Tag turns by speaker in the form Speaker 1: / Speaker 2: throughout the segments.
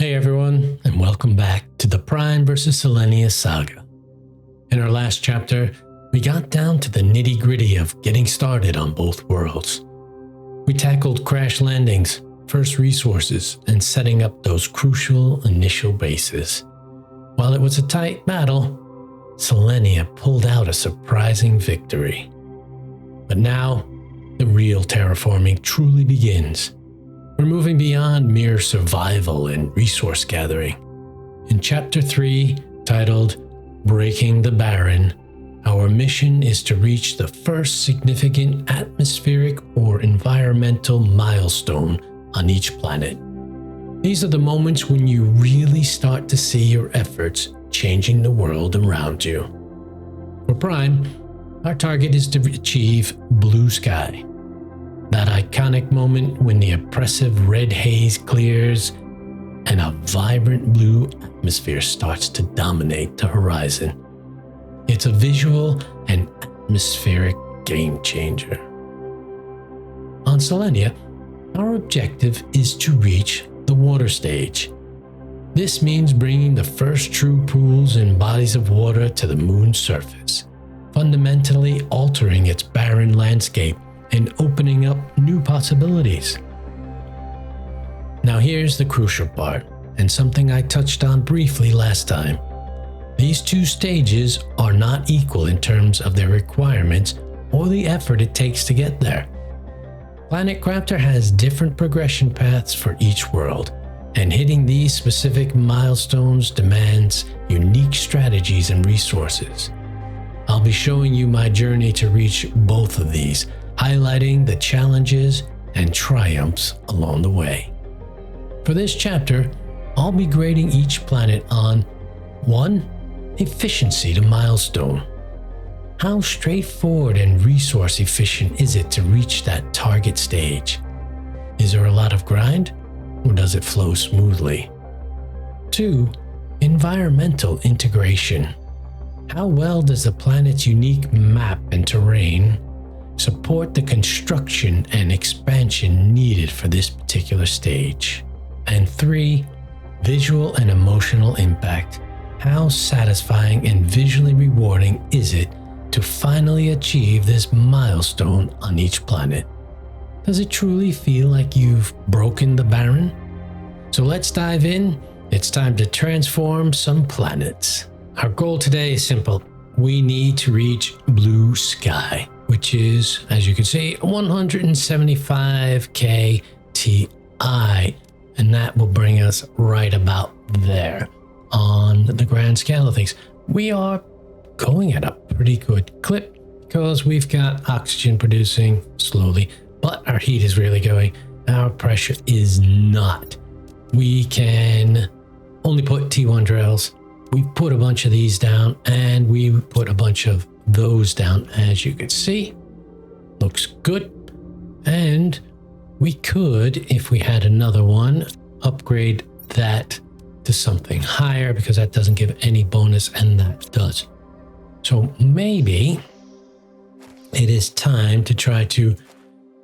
Speaker 1: Hey everyone, and welcome back to the Prime vs. Selenea saga. In our last chapter, we got down to the nitty-gritty of getting started on both worlds. We tackled crash landings, first resources, and setting up those crucial initial bases. While it was a tight battle, Selenea pulled out a surprising victory. But now, the real terraforming truly begins. We're moving beyond mere survival and resource gathering. In Chapter 3, titled Breaking the Barren, our mission is to reach the first significant atmospheric or environmental milestone on each planet. These are the moments when you really start to see your efforts changing the world around you. For Prime, our target is to achieve blue sky. That iconic moment when the oppressive red haze clears and a vibrant blue atmosphere starts to dominate the horizon. It's a visual and atmospheric game changer. On Selenea, our objective is to reach the water stage. This means bringing the first true pools and bodies of water to the moon's surface, fundamentally altering its barren landscape and opening up new possibilities. Now here's the crucial part, and something I touched on briefly last time. These two stages are not equal in terms of their requirements or the effort it takes to get there. Planet Crafter has different progression paths for each world, and hitting these specific milestones demands unique strategies and resources. I'll be showing you my journey to reach both of these, highlighting the challenges and triumphs along the way. For this chapter, I'll be grading each planet on 1. Efficiency to milestone. How straightforward and resource efficient is it to reach that target stage? Is there a lot of grind, or does it flow smoothly? 2. Environmental integration. How well does the planet's unique map and terrain support the construction and expansion needed for this particular stage? And 3. Visual and emotional impact. How satisfying and visually rewarding is it to finally achieve this milestone on each planet? Does it truly feel like you've broken the barren? So let's dive in. It's time to transform some planets. Our goal today is simple. We need to reach blue sky, which is, as you can see, 175k Ti, and that will bring us right about there on the grand scale of things. We are going at a pretty good clip because we've got oxygen producing slowly, but our heat is really going. Our pressure is not. We can only put T1 drills. We put a bunch of these down, and we put a bunch of those down, as you can see. Looks good. And we could, if we had another one, upgrade that to something higher, because that doesn't give any bonus, and that does. So maybe it is time to try to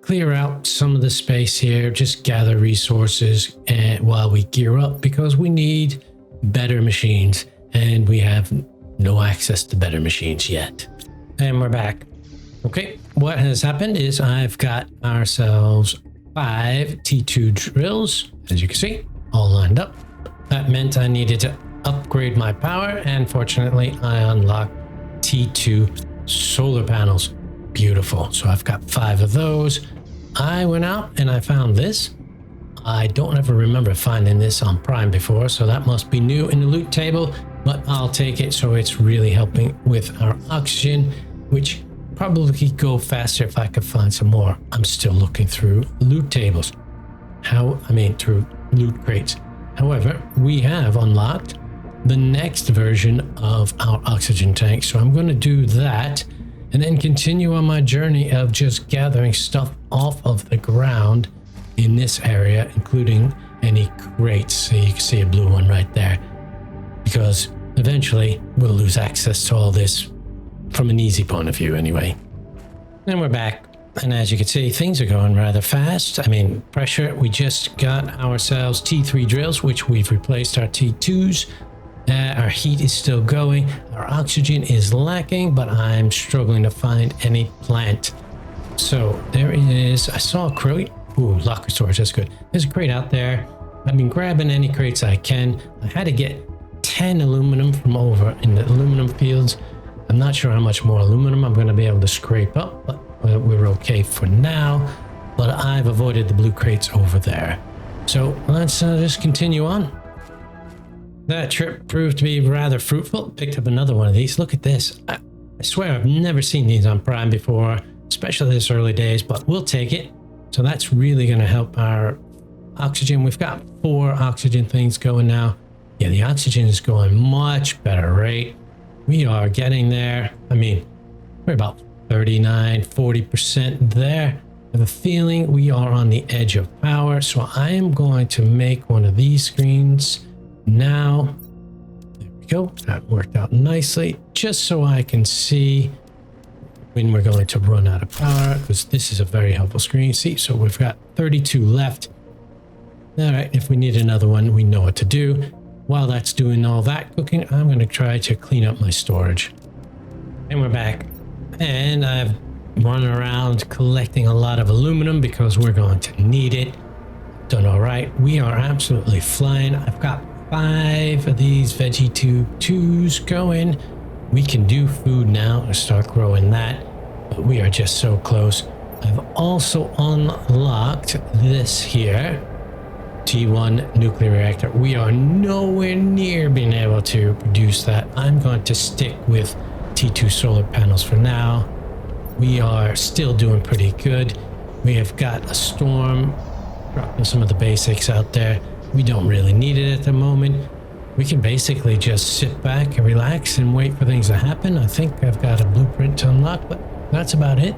Speaker 1: clear out some of the space here, just gather resources while we gear up, because we need better machines, and we have no access to better machines yet. And we're back. Okay, what has happened is I've got ourselves 5 T2 drills, as you can see, all lined up. That meant I needed to upgrade my power, and fortunately I unlocked T2 solar panels. Beautiful. So I've got 5 of those. I went out and I found this. I don't ever remember finding this on Prime before, so that must be new in the loot table, but I'll take it. So it's really helping with our oxygen, which probably could go faster if I could find some more. I'm still looking through loot tables. Through loot crates. However, we have unlocked the next version of our oxygen tank, so I'm going to do that and then continue on my journey of just gathering stuff off of the ground in this area, including any crates. So you can see a blue one right there, because eventually we'll lose access to all this from an easy point of view anyway. And we're back. And as you can see, things are going rather fast. I mean, pressure, we just got ourselves T3 drills, which we've replaced our T2s. Our heat is still going. Our oxygen is lacking, but I'm struggling to find any plant. So there is, I saw a crate. Ooh, locker storage, that's good. There's a crate out there. I've been grabbing any crates I can. I had to get 10 aluminum from over in the aluminum fields. I'm not sure how much more aluminum I'm going to be able to scrape up, but we're okay for now. But I've avoided the blue crates over there. So let's just continue on. That trip proved to be rather fruitful. Picked up another one of these. Look at this. I swear I've never seen these on Prime before, especially this early days, but we'll take it. So that's really going to help our oxygen. We've got 4 oxygen things going now. Yeah, the oxygen is going much better, right? We are getting there. I mean, we're about 39, 40% there. I have a feeling we are on the edge of power. So I am going to make one of these screens now. There we go. That worked out nicely. Just so I can see when we're going to run out of power, because this is a very helpful screen. See, so we've got 32 left. All right, if we need another one, we know what to do. While that's doing all that cooking, I'm going to try to clean up my storage. And we're back. And I've run around collecting a lot of aluminum because we're going to need it. Done all right. We are absolutely flying. I've got 5 of these veggie twos going. We can do food now and start growing that, but we are just so close. I've also unlocked this here, T1 nuclear reactor. We are nowhere near being able to produce that. I'm going to stick with T2 solar panels for now. We are still doing pretty good. We have got a storm, dropping some of the basics out there. We don't really need it at the moment. We can basically just sit back and relax and wait for things to happen. I think I've got a blueprint to unlock, but that's about it.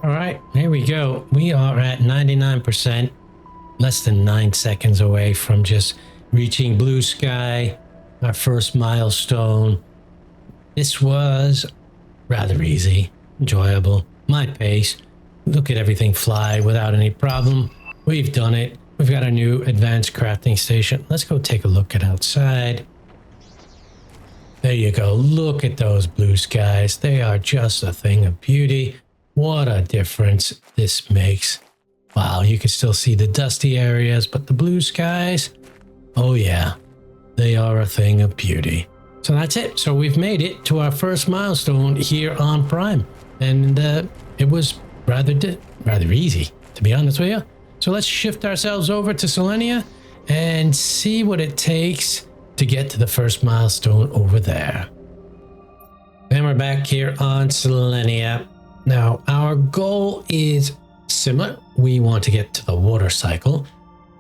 Speaker 1: All right, here we go. We are at 99%, less than 9 seconds away from just reaching blue sky, our first milestone. This was rather easy, enjoyable, my pace. Look at everything fly without any problem. We've done it. We've got a new advanced crafting station. Let's go take a look at outside. There you go. Look at those blue skies. They are just a thing of beauty. What a difference this makes. Wow, you can still see the dusty areas, but the blue skies, oh yeah, they are a thing of beauty. So that's it. So we've made it to our first milestone here on Prime. And it was rather easy, to be honest with you. So let's shift ourselves over to Selenea and see what it takes to get to the first milestone over there. And we're back here on Selenea. Now, our goal is similar. We want to get to the water cycle.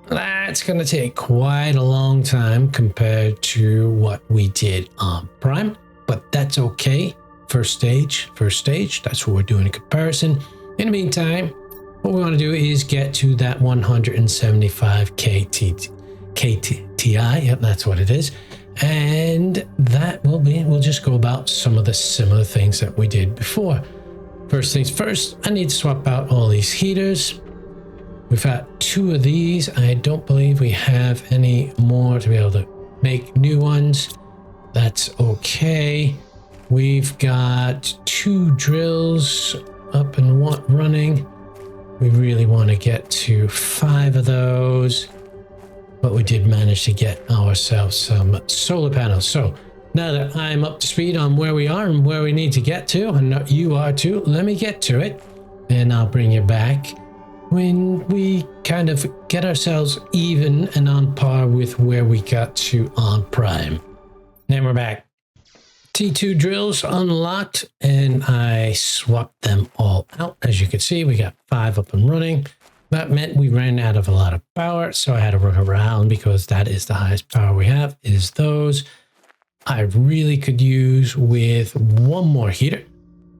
Speaker 1: That's going to take quite a long time compared to what we did on Prime, but that's okay. First stage, that's what we're doing in comparison. In the meantime, what we want to do is get to that 175 KTI. Yep, that's what it is. And that will be, we'll just go about some of the similar things that we did before. First things first, I need to swap out all these heaters. We've got 2 of these. I don't believe we have any more to be able to make new ones. That's okay. We've got 2 drills up and running. We really want to get to 5 of those, but we did manage to get ourselves some solar panels. So now that I'm up to speed on where we are and where we need to get to, and you are too, let me get to it, and I'll bring you back when we kind of get ourselves even and on par with where we got to on Prime. Then we're back. T2 drills unlocked, and I swapped them all out. As you can see, we got 5 up and running. That meant we ran out of a lot of power, so I had to run around because that is the highest power we have, is those. I really could use with 1 more heater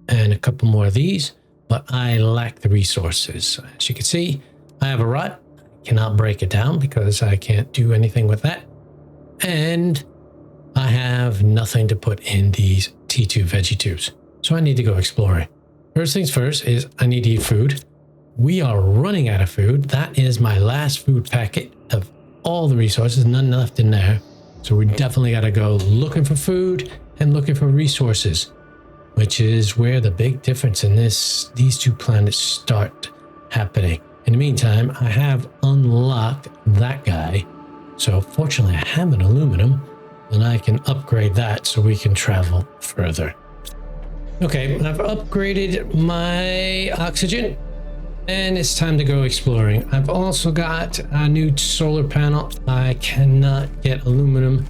Speaker 1: and a couple more of these, but I lack the resources. As you can see, I have a rod. I cannot break it down because I can't do anything with that. And I have nothing to put in these T2 veggie tubes, so I need to go exploring. First things first is I need to eat food. We are running out of food. That is my last food packet of all the resources, none left in there. So we definitely got to go looking for food and looking for resources, which is where the big difference in these two planets start happening. In the meantime, I have unlocked that guy. So fortunately, I have an aluminum and I can upgrade that so we can travel further. Okay, I've upgraded my oxygen and it's time to go exploring. I've also got a new solar panel. I cannot get aluminum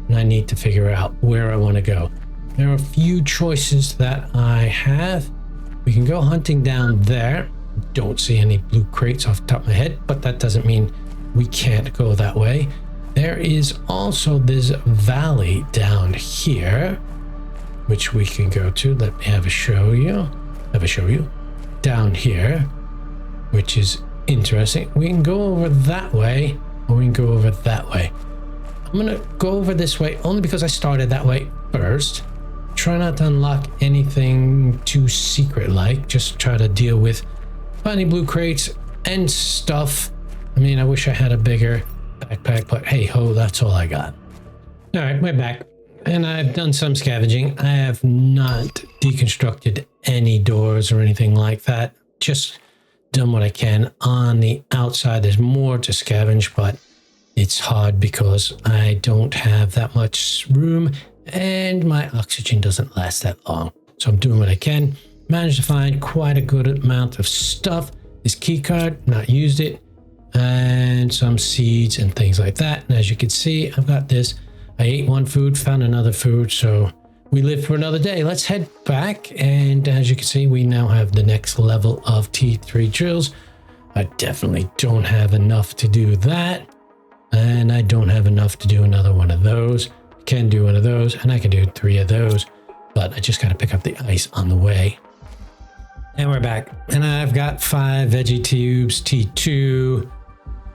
Speaker 1: and I need to figure out where I want to go. There are a few choices that I have. We can go hunting down there. Don't see any blue crates off the top of my head, but that doesn't mean we can't go that way. There is also this valley down here, which we can go to. Let me have a show you. Down here, which is interesting. We can go over that way, or we can go over that way. I'm gonna go over this way only because I started that way first. Try not to unlock anything too secret-like. Just try to deal with finding blue crates and stuff. I mean, I wish I had a bigger backpack, but hey ho, that's all I got. All right, we're back. And I've done some scavenging. I have not deconstructed any doors or anything like that. Just done what I can on the outside. There's more to scavenge, but it's hard because I don't have that much room and my oxygen doesn't last that long. So I'm doing what I can. Managed to find quite a good amount of stuff. This key card, not used it, and some seeds and things like that. And as you can see, I've got this. I ate one food, found another food, so we live for another day. Let's head back, and as you can see, we now have the next level of T3 drills. I definitely don't have enough to do that, and I don't have enough to do another one of those. I can do one of those, and I can do 3 of those, but I just got to pick up the ice on the way. And we're back, and I've got 5 veggie tubes, T2.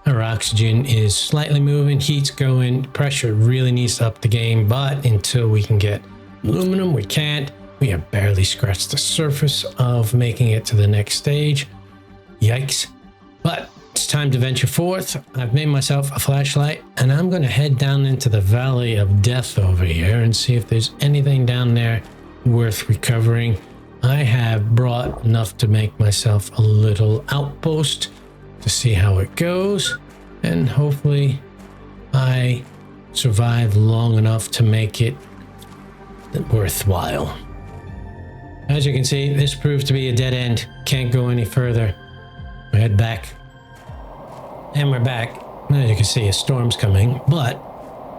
Speaker 1: Our oxygen is slightly moving, heat's going, pressure really needs to up the game, but until we can get aluminum, we can't. We have barely scratched the surface of making it to the next stage. Yikes. But it's time to venture forth. I've made myself a flashlight, and I'm going to head down into the Valley of Death over here and see if there's anything down there worth recovering. I have brought enough to make myself a little outpost to see how it goes, and hopefully I survive long enough to make it worthwhile. As you can see, this proves to be a dead end. Can't go any further. We head back, and we're back. As you can see, a storm's coming, but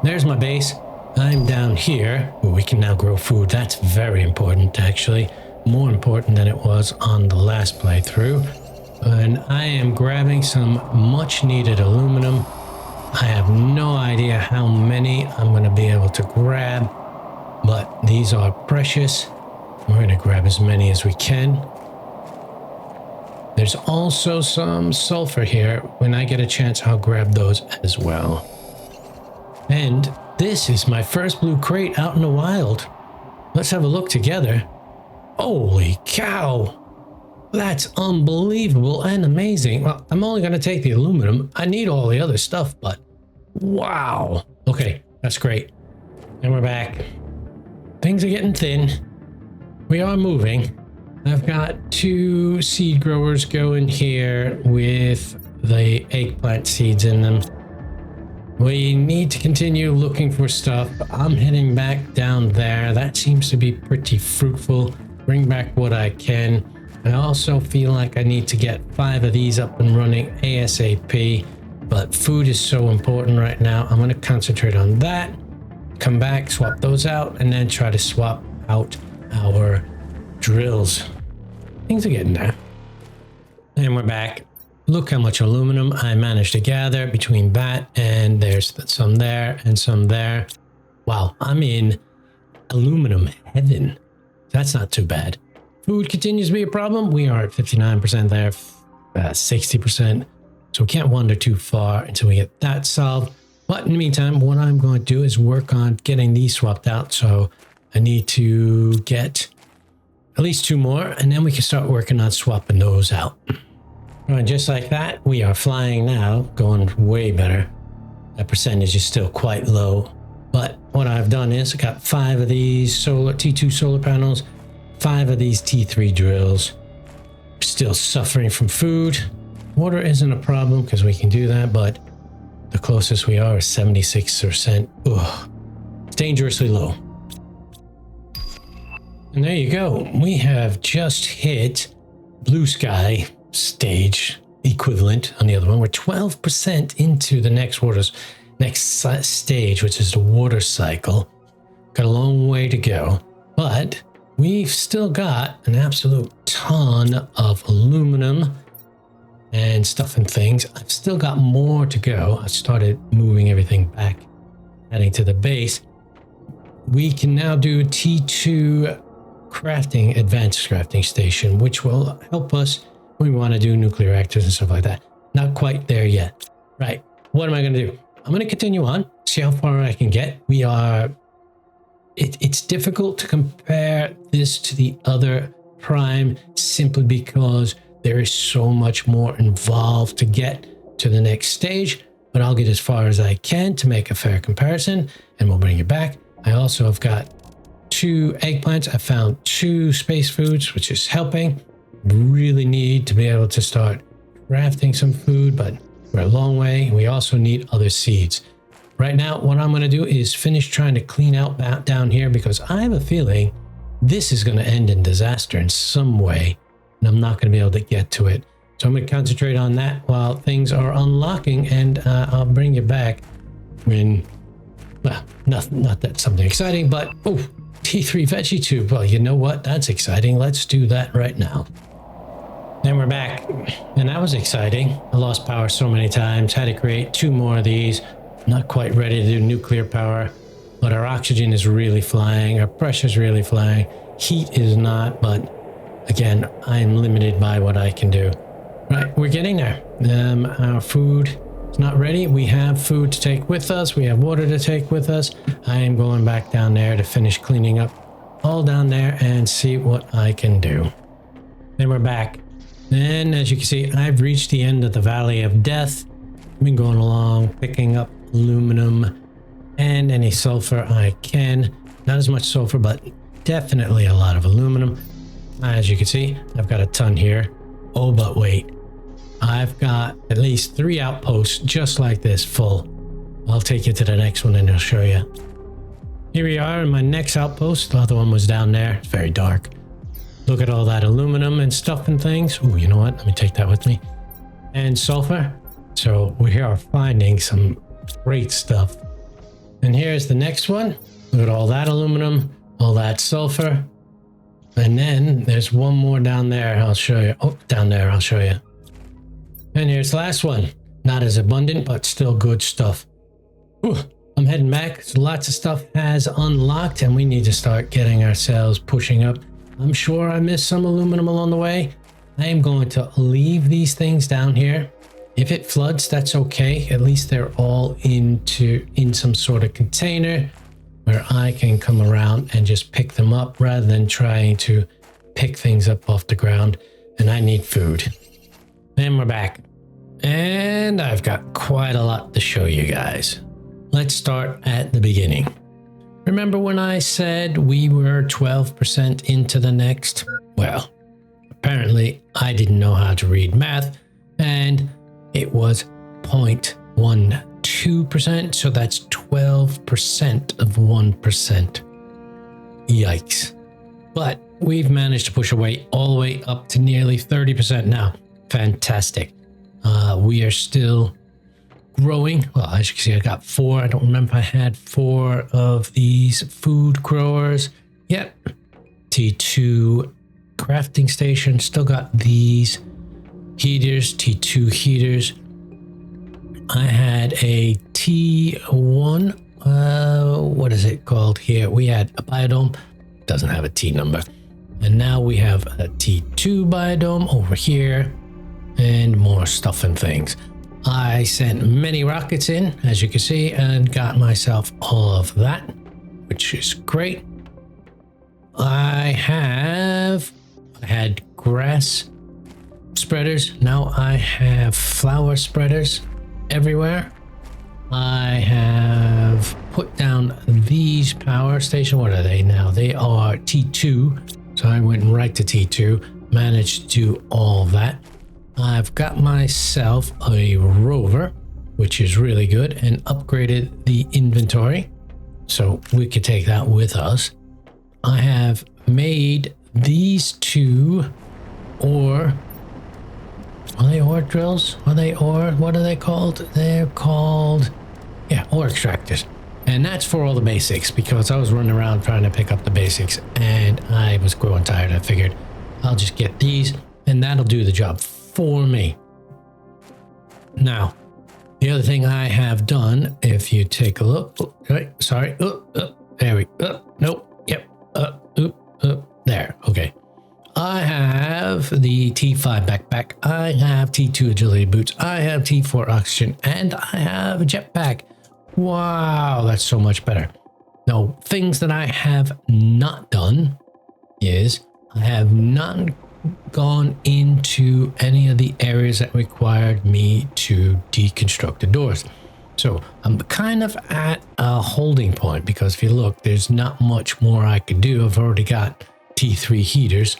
Speaker 1: there's my base. I'm down here where we can now grow food. That's very important, actually. More important than it was on the last playthrough. And I am grabbing some much needed aluminum. I have no idea how many I'm going to be able to grab, but these are precious. We're going to grab as many as we can. There's also some sulfur here. When I get a chance, I'll grab those as well. And this is my first blue crate out in the wild. Let's have a look together. Holy cow! That's unbelievable and amazing. Well, I'm only going to take the aluminum. I need all the other stuff, but wow. Okay, that's great. And we're back. Things are getting thin. We are moving. I've got 2 seed growers going here with the eggplant seeds in them. We need to continue looking for stuff. I'm heading back down there. That seems to be pretty fruitful. Bring back what I can. I also feel like I need to get 5 of these up and running ASAP, but food is so important right now. I'm going to concentrate on that, come back, swap those out, and then try to swap out our drills. Things are getting there. And we're back. Look how much aluminum I managed to gather between that, and there's some there and some there. Wow, I'm in aluminum heaven. That's not too bad. Food continues to be a problem. We are at 59% there, 60%. So we can't wander too far until we get that solved. But in the meantime, what I'm going to do is work on getting these swapped out. So I need to get at least 2 more, and then we can start working on swapping those out. And just like that, we are flying now, going way better. That percentage is still quite low. But what I've done is I got 5 of these T2 solar panels, 5 of these T3 drills. Still suffering from food. Water isn't a problem because we can do that, but the closest we are is 76%. Ugh, dangerously low. And there you go. We have just hit blue sky stage equivalent on the other one. We're 12% into the next stage, which is the water cycle. Got a long way to go, but we've still got an absolute ton of aluminum and stuff and things. I've still got more to go. I started moving everything back, heading to the base. We can now do T2 crafting, advanced crafting station, which will help us when we want to do nuclear reactors and stuff like that. Not quite there yet. Right. What am I going to do? I'm going to continue on, see how far I can get. It's difficult to compare this to the other Prime simply because there is so much more involved to get to the next stage, but I'll get as far as I can to make a fair comparison, and we'll bring it back. I also have got 2 eggplants. I found 2 space foods, which is helping. Really need to be able to start crafting some food, but we're a long way. We also need other seeds. Right now, what I'm going to do is finish trying to clean out down here because I have a feeling this is going to end in disaster in some way, and I'm not going to be able to get to it. So I'm going to concentrate on that while things are unlocking, and I'll bring you back when, well, not that something exciting, but, oh, T3 veggie tube. Well, you know what? That's exciting. Let's do that right now. Then we're back, and that was exciting. I lost power so many times, had to create 2 more of these. Not quite ready to do nuclear power, but our oxygen is really flying, our pressure is really flying, heat is not, but again, I am limited by what I can do. Right, we're getting there. Our food is not ready. We have food to take with us, we have water to take with us. I am going back down there to finish cleaning up all down there and see what I can do. Then we're back. And as you can see, I've reached the end of the Valley of Death. I've been going along, picking up aluminum and any sulfur I can. Not as much sulfur, but definitely a lot of aluminum. As you can see, I've got a ton here. Oh, but wait. I've got at least 3 outposts just like this full. I'll take you to the next one and I'll show you. Here we are in my next outpost. The other one was down there. It's very dark. Look at all that aluminum and stuff and things. Oh, you know what? Let me take that with me. And sulfur. So we are finding some great stuff. And here's the next one. Look at all that aluminum, all that sulfur. And then there's one more down there. I'll show you. Oh, down there. I'll show you. And here's the last one. Not as abundant, but still good stuff. Whew. I'm heading back. So lots of stuff has unlocked and we need to start getting ourselves pushing up. I'm sure I missed some aluminum along the way. I am going to leave these things down here. If it floods, that's okay. At least they're all in some sort of container where I can come around and just pick them up rather than trying to pick things up off the ground. And I need food. Then we're back. And I've got quite a lot to show you guys. Let's start at the beginning. Remember when I said we were 12% into the next? Well, apparently I didn't know how to read math, and it was 0.12%, so that's 12% of 1%. Yikes. But we've managed to push away all the way up to nearly 30% now. Fantastic. We are still growing. Well, as you can see, I got 4. I don't remember if I had 4 of these food growers yet. T2 crafting station. Still got these heaters, T2 heaters. I had a T1. What is it called here? We had a biodome. Doesn't have a T number. And now we have a T2 biodome over here. And more stuff and things. I sent many rockets in, as you can see, and got myself all of that, which is great. I have I had grass spreaders. Now I have flower spreaders everywhere. I have put down these power station. What are they now? They are T2. So I went right to T2, managed to do all that. I've got myself a rover, which is really good, and upgraded the inventory. So we could take that with us. I have made these two ore. Are they ore drills? Are they ore? What are they called? They're called, yeah, ore extractors. And that's for all the basics, because I was running around trying to pick up the basics and I was growing tired. I figured I'll just get these and that'll do the job for me. Now, the other thing I have done, if you take a look, there we go. Nope. Yep. There. Okay. I have the T5 backpack. I have T2 agility boots. I have T4 oxygen, and I have a jetpack. Wow, that's so much better. Now, things that I have not done is I have not gone into any of the areas that required me to deconstruct the doors. So I'm kind of at a holding point, because if you look, there's not much more I could do. I've already got T3 heaters.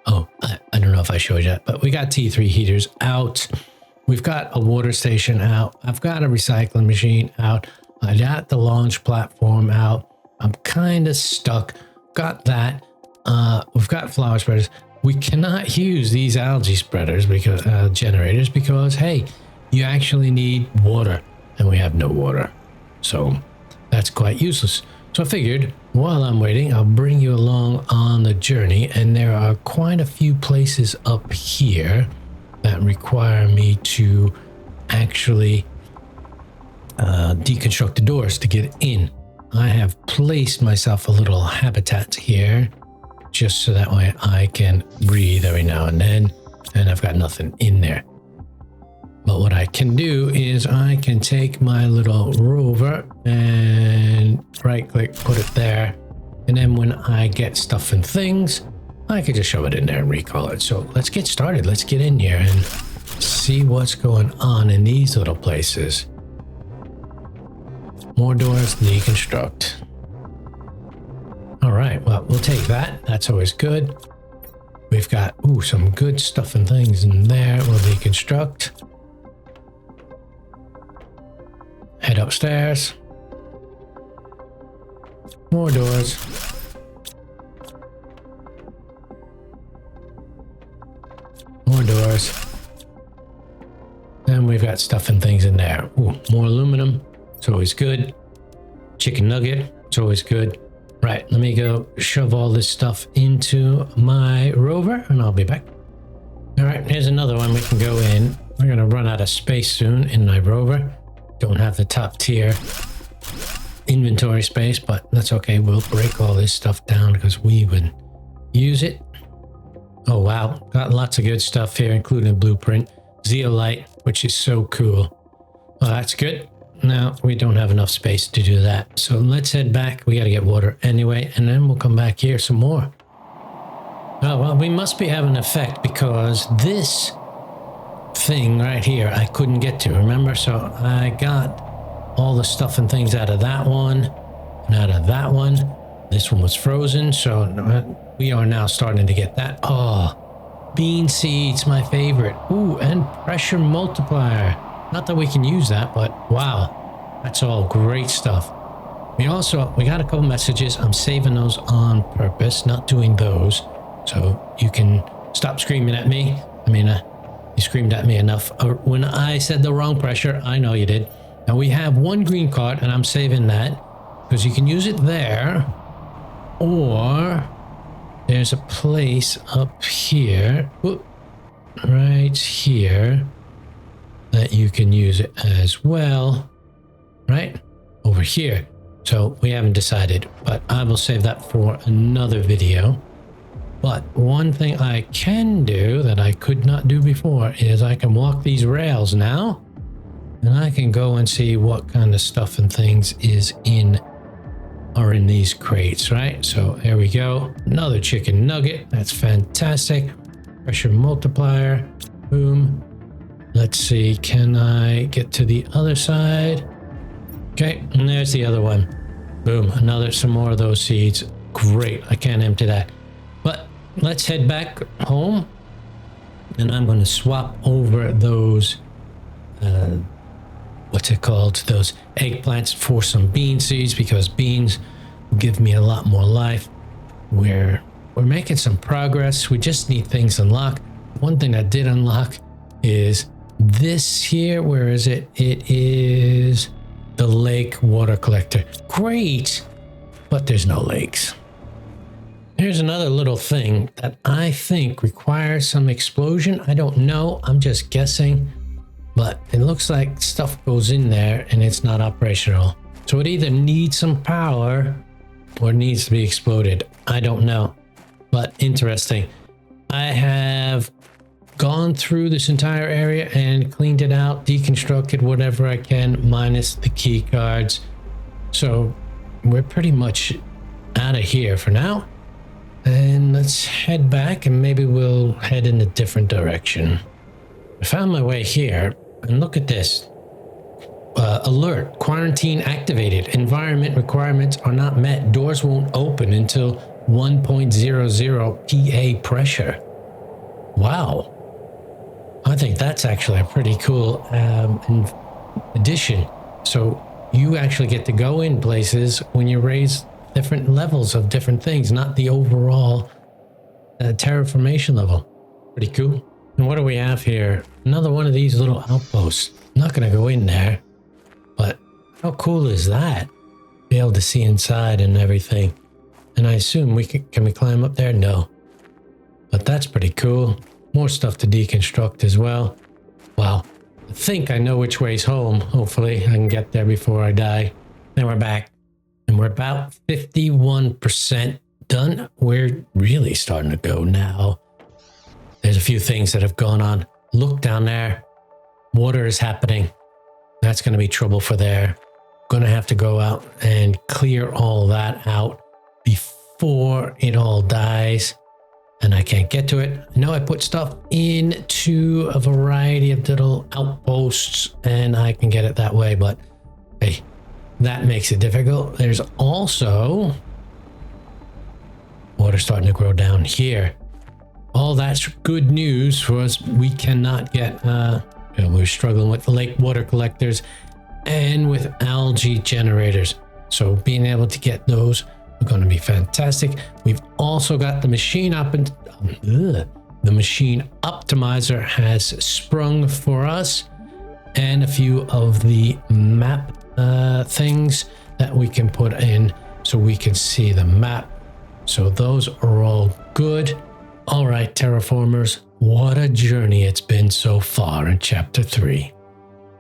Speaker 1: Oh, I don't know if I showed you that, but we got T3 heaters out. We've got a water station out. I've got a recycling machine out. I got the launch platform out. I'm kind of stuck. Got that. We've got flower spreaders. We cannot use these algae spreaders because generators, because hey, you actually need water, and we have no water. So that's quite useless. So I figured while I'm waiting, I'll bring you along on the journey, and there are quite a few places up here that require me to actually deconstruct the doors to get in. I have placed myself a little habitat here just so that way I can breathe every now and then, and I've got nothing in there. But what I can do is I can take my little rover and right click, put it there. And then when I get stuff and things, I can just shove it in there and recall it. So let's get started. Let's get in here and see what's going on in these little places. More doors, deconstruct. All right, well, we'll take that. That's always good. We've got, some good stuff and things in there. We'll deconstruct. Head upstairs. More doors. More doors. And we've got stuff and things in there. More aluminum. It's always good. Chicken nugget. It's always good. Right, let me go shove all this stuff into my rover and I'll be back. All right, here's another one we can go in. We're gonna run out of space soon in my rover. Don't have the top tier inventory space, but that's okay. We'll break all this stuff down because we would use it. Oh wow, got lots of good stuff here, including a blueprint, zeolite, which is so cool. Well, that's good. Now we don't have enough space to do that, so let's head back. We got to get water anyway, and then we'll come back here some more. Oh well, we must be having an effect because this thing right here I couldn't get to, remember? So I got all the stuff and things out of that one and out of that one. This one was frozen, so we are now starting to get that. Oh, bean seeds, my favorite. Ooh, and pressure multiplier. Not that we can use that, but wow, that's all great stuff. We got a couple messages. I'm saving those on purpose, not doing those. So you can stop screaming at me. I mean, you screamed at me enough when I said the wrong pressure. I know you did. Now we have one green card and I'm saving that because you can use it there, or there's a place up here, right here, that you can use it as well, right over here. So we haven't decided, but I will save that for another video. But one thing I can do that I could not do before is I can walk these rails now, and I can go and see what kind of stuff and things is in are in these crates, right? So there we go. Another chicken nugget. That's fantastic. Pressure multiplier. Boom. Let's see. Can I get to the other side? Okay. And there's the other one. Boom. Some more of those seeds. Great. I can't empty that. But let's head back home. And I'm going to swap over those, what's it called? Those eggplants for some bean seeds, because beans give me a lot more life. We're making some progress. We just need things unlocked. One thing that did unlock is this here. Where is it? It is the lake water collector. Great, but there's no lakes. Here's another little thing that I think requires some explosion. I don't know. I'm just guessing, but it looks like stuff goes in there and it's not operational. So it either needs some power or needs to be exploded. I don't know, but interesting. I have gone through this entire area and cleaned it out, deconstructed whatever I can, minus the key cards. So we're pretty much out of here for now. And let's head back, and maybe we'll head in a different direction. I found my way here, and look at this. Alert, quarantine activated. Environment requirements are not met. Doors won't open until 1.00 PA pressure. Wow. I think that's actually a pretty cool addition. So you actually get to go in places when you raise different levels of different things, not the overall terraformation level. Pretty cool. And what do we have here? Another one of these little outposts. I'm not going to go in there, but how cool is that? Be able to see inside and everything. And I assume can we climb up there? No. But that's pretty cool. More stuff to deconstruct as well. Wow. I think I know which way's home. Hopefully I can get there before I die. Then we're back. And we're about 51% done. We're really starting to go now. There's a few things that have gone on. Look down there. Water is happening. That's going to be trouble for there. Going to have to go out and clear all that out before it all dies. And I can't get to it. I know I put stuff into a variety of little outposts and I can get it that way, but hey, that makes it difficult. There's also water starting to grow down here. All that's good news for us. We cannot get, we're struggling with the lake water collectors and with algae generators. So being able to get those are going to be fantastic. We've also got the machine the machine optimizer has sprung for us, and a few of the map things that we can put in so we can see the map. So those are all good. All right, terraformers, what a journey it's been so far in chapter 3.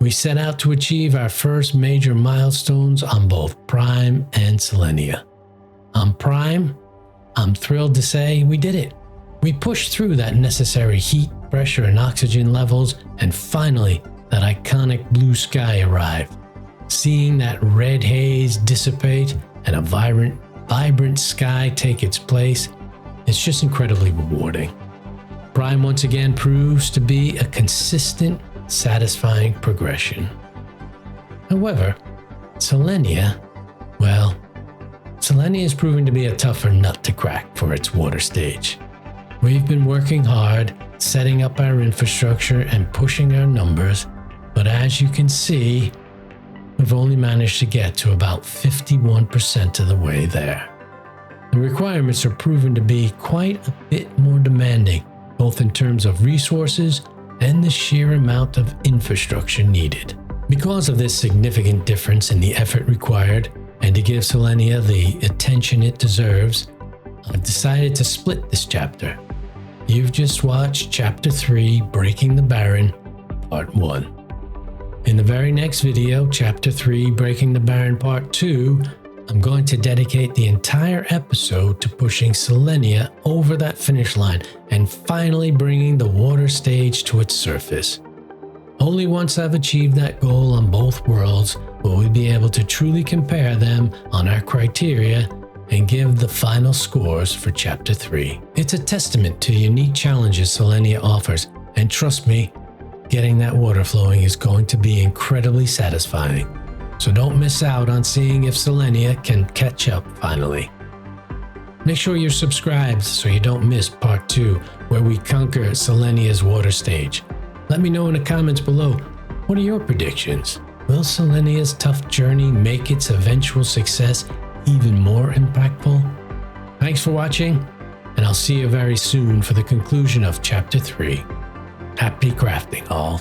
Speaker 1: We set out to achieve our first major milestones on both Prime and Selenea. On Prime, I'm thrilled to say we did it. We pushed through that necessary heat, pressure, and oxygen levels, and finally that iconic blue sky arrived. Seeing that red haze dissipate and a vibrant sky take its place, it's just incredibly rewarding. Prime once again proves to be a consistent, satisfying progression. However, Selenea is proving to be a tougher nut to crack for its water stage. We've been working hard, setting up our infrastructure and pushing our numbers, but as you can see, we've only managed to get to about 51% of the way there. The requirements are proven to be quite a bit more demanding, both in terms of resources and the sheer amount of infrastructure needed. Because of this significant difference in the effort required, and to give Selenea the attention it deserves, I've decided to split this chapter. You've just watched Chapter 3, Breaking the Barren, Part 1. In the very next video, Chapter 3, Breaking the Barren, Part 2, I'm going to dedicate the entire episode to pushing Selenea over that finish line and finally bringing the water stage to its surface. Only once I've achieved that goal on both worlds will we be able to truly compare them on our criteria and give the final scores for Chapter 3. It's a testament to the unique challenges Selenea offers, and trust me, getting that water flowing is going to be incredibly satisfying. So don't miss out on seeing if Selenea can catch up finally. Make sure you're subscribed so you don't miss Part 2, where we conquer Selenea's water stage. Let me know in the comments below, what are your predictions? Will Selenea's tough journey make its eventual success even more impactful? Thanks for watching, and I'll see you very soon for the conclusion of Chapter 3. Happy crafting all.